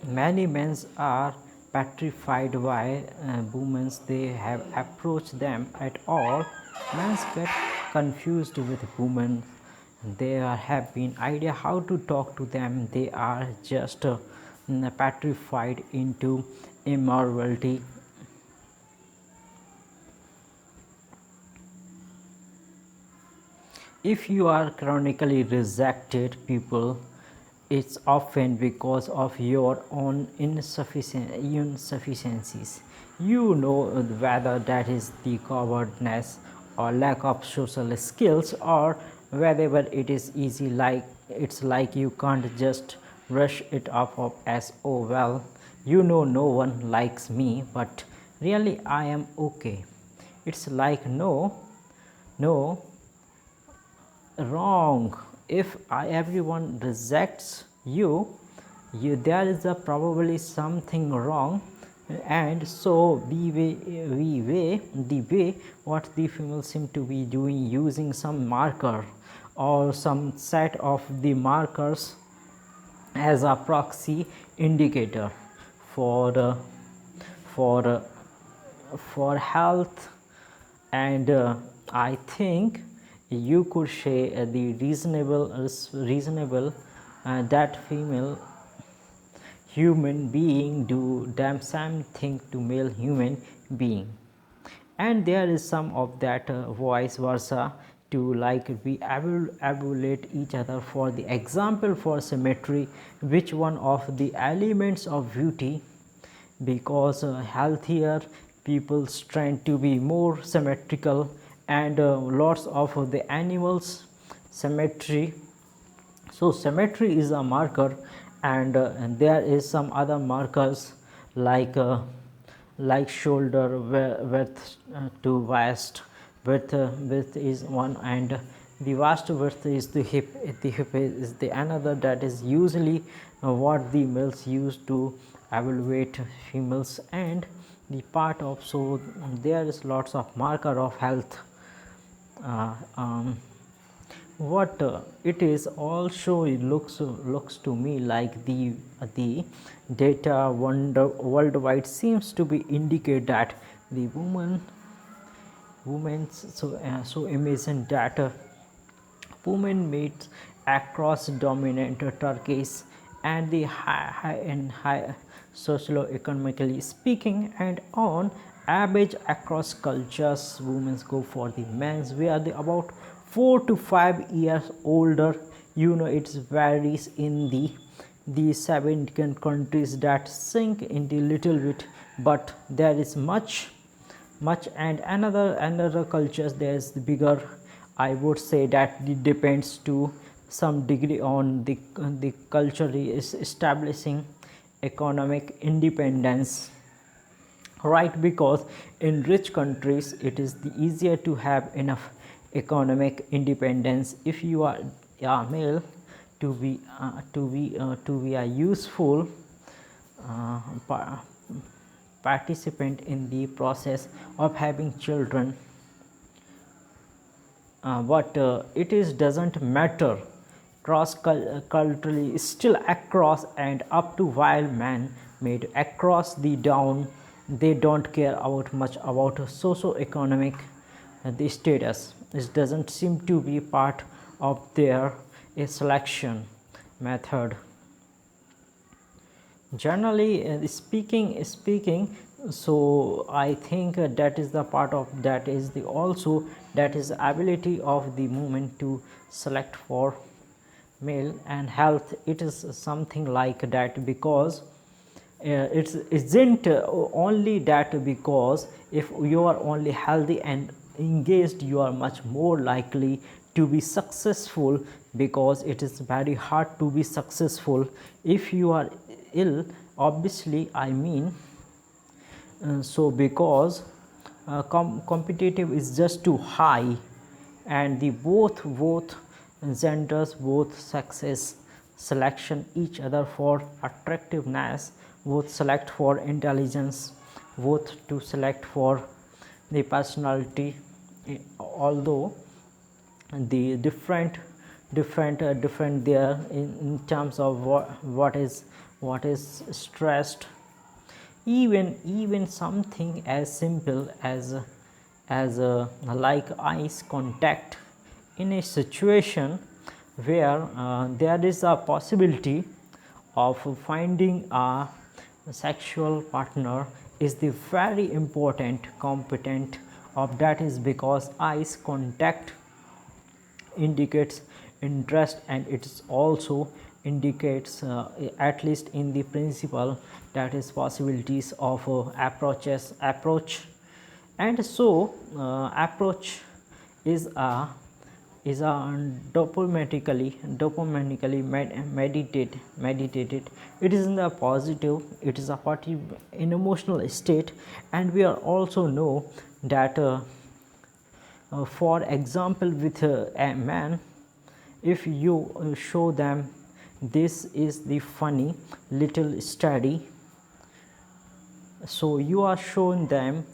Many men are petrified by women. They have approached them at all. Men get confused with women. They have been idea how to talk to them. They are just petrified into immorality. If you are chronically rejected people, it's often because of your own insufficiencies. You know whether that is the cowardness or lack of social skills, or whether it is easy, like it's like you can't just brush it off of as, oh well, you know, no one likes me, but really I am okay. It's like, no, wrong. If everyone rejects you, there is probably something wrong. And so the way what the females seem to be doing, using some marker or some set of the markers as a proxy indicator for for uh, for health. And I think you could say the reasonable that female human being do damn same thing to male human being. And there is some of that vice versa to, like we evaluate each other. For the example, for symmetry, which one of the elements of beauty, because healthier people tend to be more symmetrical, and lots of the animals symmetry. So symmetry is a marker, and there is some other markers like shoulder width to waist width is one, and the waist width is the hip. The hip is the another, that is usually what the males use to evaluate females. And the part of, so there is lots of marker of health. uh, um, what it is also, it looks to me like the data worldwide seems to be indicate that the women, so imagine that women meet across dominant Turkeys and the high socio-economically speaking, and on average across cultures, women go for the men's. We are the about 4 to 5 years older. You know, it varies in the 7 countries that sink in the little bit, but there is much. And another cultures, there's the bigger. I would say that it depends to some degree on the culture is establishing economic independence, right? Because in rich countries it is the easier to have enough economic independence. If you are a male, to be a useful uh, participant in the process of having children. But it is doesn't matter cross culturally, still across and up to wild man made across the down. They don't care about much about socio-economic the status. It doesn't seem to be part of their selection method. Generally speaking, so I think that is the part of that is the also that is ability of the movement to select for male and health. It is something like that, because it isn't only that, because if you are only healthy and engaged, you are much more likely to be successful, because it is very hard to be successful if you are ill, obviously. I mean, so because competitive is just too high, and the both genders, both sexes selection each other for attractiveness, both select for intelligence, both to select for the personality. Although the different different there in terms of what is stressed. Even something as simple as like eyes contact in a situation where there is a possibility of finding a sexual partner is the very important component of that, is because eyes contact indicates interest, and it also indicates at least in the principle, that is possibilities of approach. And so approach is a dopaminically meditated. It is in the positive, it is a positive in emotional state. And we are also know that for example, with a man, if you show them this is the funny little study, so you are showing them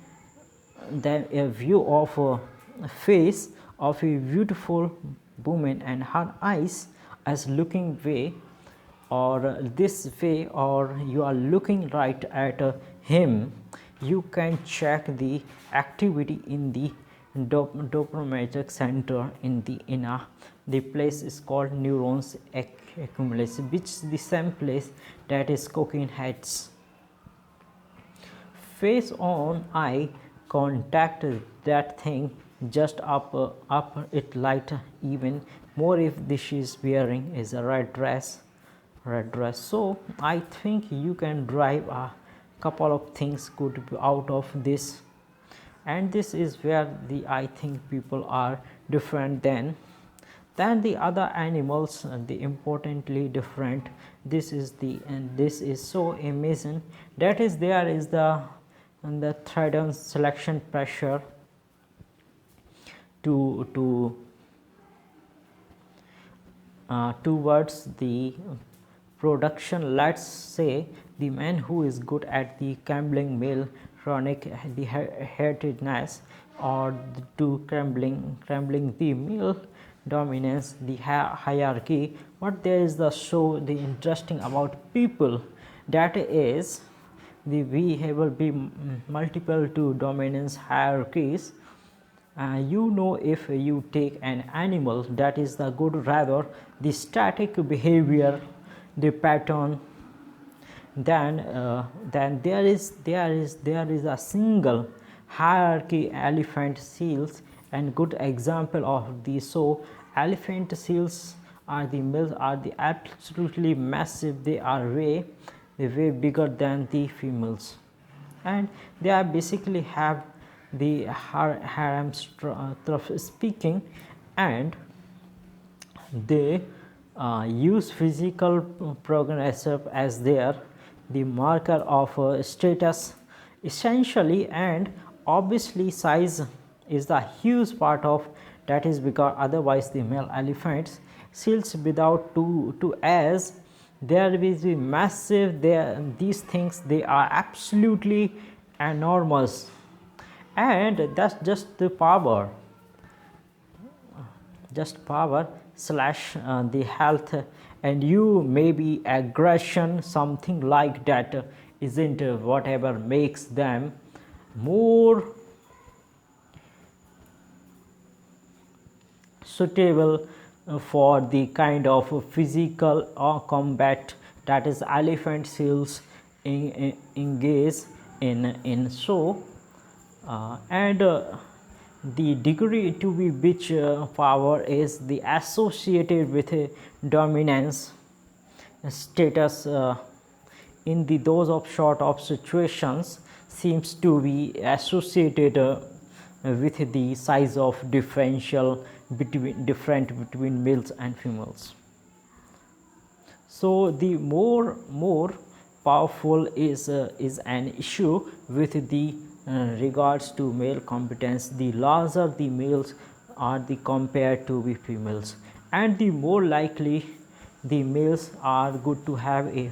a view of a face of a beautiful woman and her eyes as looking way or this way, or you are looking right at him. You can check the activity in the dopaminergic center in the place is called neurons accumulation, which is the same place that is cocaine heads. Face on eye contact, that thing just up it light even more if this is wearing is a red dress. So I think you can drive a couple of things could be out of this, and this is where I think people are different than the other animals, the importantly different. This is so amazing, that is there is the thread selection pressure towards the production. Let's say the man who is good at the crumbling male chronic the heritedness, or to crumbling the male dominance, the hierarchy. But there is the interesting about people, that is we will be multiple to dominance hierarchies. If you take an animal that is the good, rather the static behavior, the pattern, then there is a single hierarchy. Elephant seals and good example of these. So elephant seals are the males are the absolutely massive, they are way bigger than the females, and they are basically have the harem speaking, and they use physical prognosis as the marker of status essentially, and obviously size is the huge part of that, is because otherwise the male elephants seals without to as there will be massive, these things they are absolutely enormous, and that's just the power slash the health, and you maybe aggression, something like that, isn't whatever makes them more suitable for the kind of physical or combat that is elephant seals engage in. So and the degree to be which power is the associated with dominance status in the those of short of situations seems to be associated with the size of differential between males and females. So the more powerful is an issue with the regards to male competence, the larger the males are the compared to the females, and the more likely the males are good to have a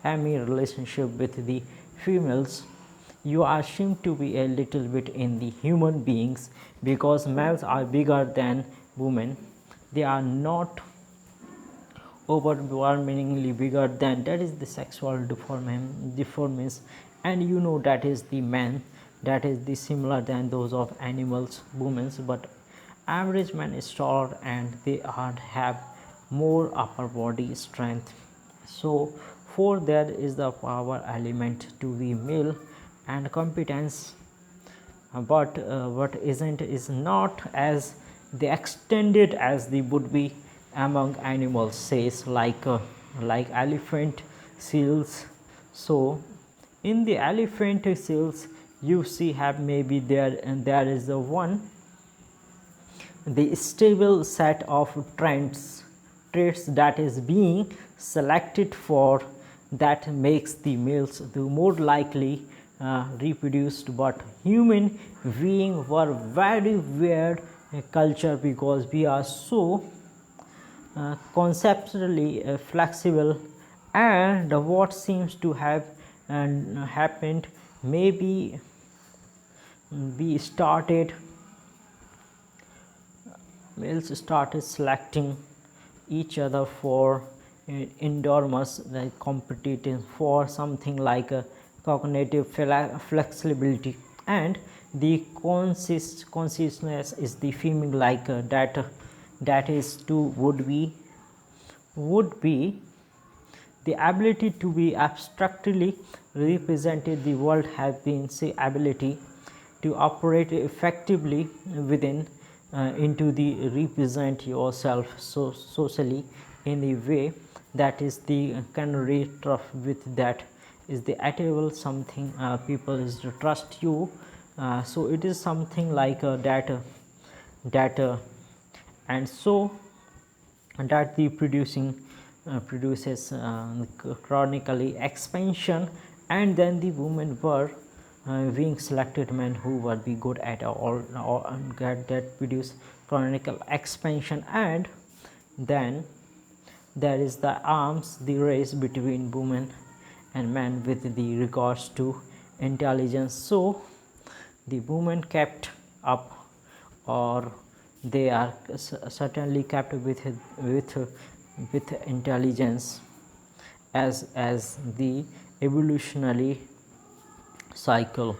hammy relationship with the females. You are seem to be a little bit in the human beings, because males are bigger than women, they are not overwhelmingly bigger than, that is the sexual deformance, and you know that is the man, that is the similar than those of animals, women's, but average man is taller and they are have more upper body strength. So 4, there is the power element to the male and competence, but what isn't is not as the extended as the would be among animals, says like elephant seals. So in the elephant seals you see have maybe there, and there is the one, the stable set of traits that is being selected for, that makes the males the more likely reproduced. But human being were very weird culture, because we are so conceptually flexible, and what seems to have happened, maybe we started males started selecting each other for enormous competition for something like a cognitive flexibility, and the consciousness is the feeling like that is to would be the ability to be abstractly represented the world, has been say ability to operate effectively within into the represent yourself so socially in a way that is the canary trough, with that is the attainable something people is to trust you. So it is something like that and so that the produces chronically expansion, and then the women were being selected men who would be good at all or get that produce chronicle expansion. And then there is the arms the race between women and men with the regards to intelligence. So the women kept up, or they are certainly kept with intelligence as the evolutionary cycle.